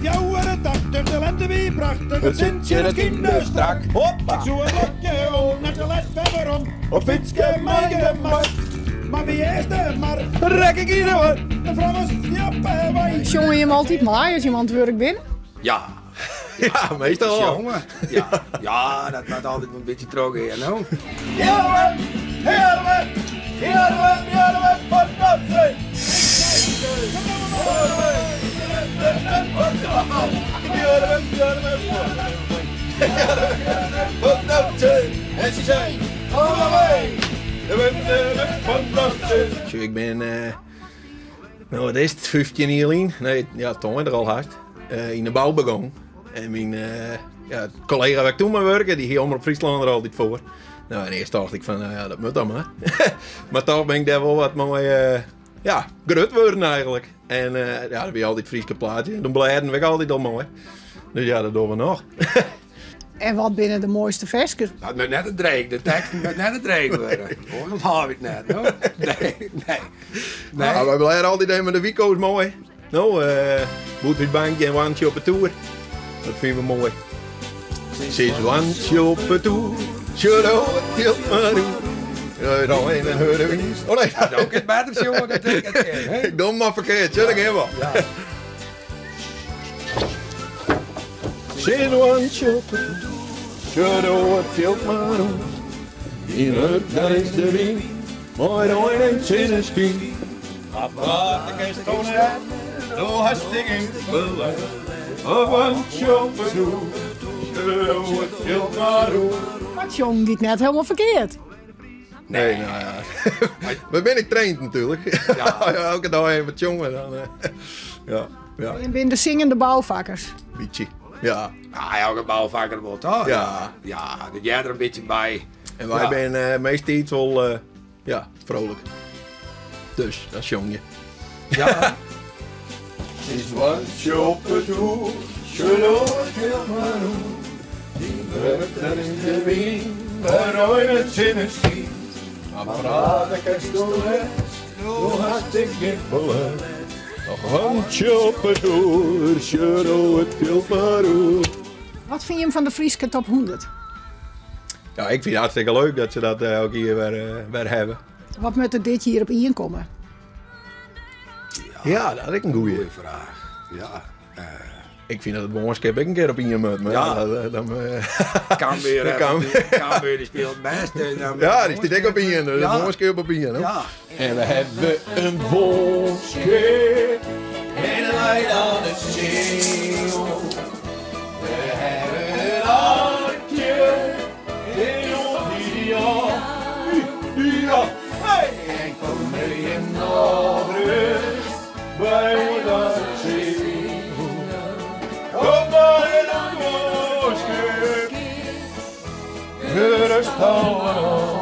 84, de lente wie prachtig, het Sintje, het kinderstrak. Hoppa! Ik zoek een blokje om, net te let verder om. Op fietske, mijn mast. Maar wie is de mar? Rek ik hier hoor. De vrouw was jappen wij. Jongen je hem altijd maar als je aan het werk bent? Ja. Ja, meestal wel. Jongen. Ja, dat maakt altijd een beetje droog hier, nou. Heerlijk, heerlijk, heerlijk, heerlijk, fantastisch. Ik ben, nou wat is het, 15 jaar in? Nee, ja, toen er al hard. In de bouw begonnen. En mijn collega waar ik toen mee werkte, die ging op Friesland er altijd voor. Nou, en eerst dacht ik van, nou ja, dat moet dan maar. Maar toch ben ik daar wel wat mooi, grut worden eigenlijk. En dan heb je altijd Frieske plaatje. En dan blijden we altijd al mooi. Dus ja, dat doen we nog. En wat binnen de mooiste versjes? Dat moet net een dreig, de tekst moet net een dreig worden. Oh, dat haal ik net, hoor. Nee. Nou, wij blijven altijd even met de Wico's mooi. Nou, boetersbankje en wandje op de toer. Dat vinden we mooi. Sinds wandje op de toer, should het maar doen. Dan en horen we niet. Oh nee. Dat is ook het beter, jongen, dat ik het ken. Ik doe hem maar verkeerd, zit ik helemaal. Ja. Sinds wandje op de toer, should het maar doen. In het, daar is de wind, maar dan en zinneschien. Wat ik is gewoon uit, zo hartstikke belangrijk. Een wandje op de toer, should het maar doen. Wat jong, die net helemaal verkeerd. Nee, nou ja. Maar ben ik traint natuurlijk. Ja. Elke dag even wat jongen dan. Ja. Je bent de zingende bouwvakkers. Beetje. Ja. Ah, elke bouwvakker wordt toch? Ja. Ja, dat jij er een beetje bij. En wij zijn meestal iets wel vrolijk. Dus, dat is jongen. Ja. Sinds wandje op de toer, should het maar doen. Daar is de wind, maar nooit het zinneschien. Maar ik is zo hartstikke belangrijk. Een wandje op de toer, should het maar doen. Wat vind je hem van de Frieske top 100? Ja, ik vind het hartstikke leuk dat ze dat elke keer weer hebben. Wat moet er dit jaar op inkomen? Ja, dat is een goeie. Goeie vraag. Ja. Ik vind dat het bonskip ik een keer op in moet. Maar Ja. kan Kan weer, die speelt best. Ja, die staat ik op in. Dus Ja. een bonskip op in. Ja. En we hebben een bonskip. En een leid aan het zeeuw. We hebben een hartje in ons ja. En kom mee in nog rust bij dat zeeuw. Kom maar in een boskip, rust houden.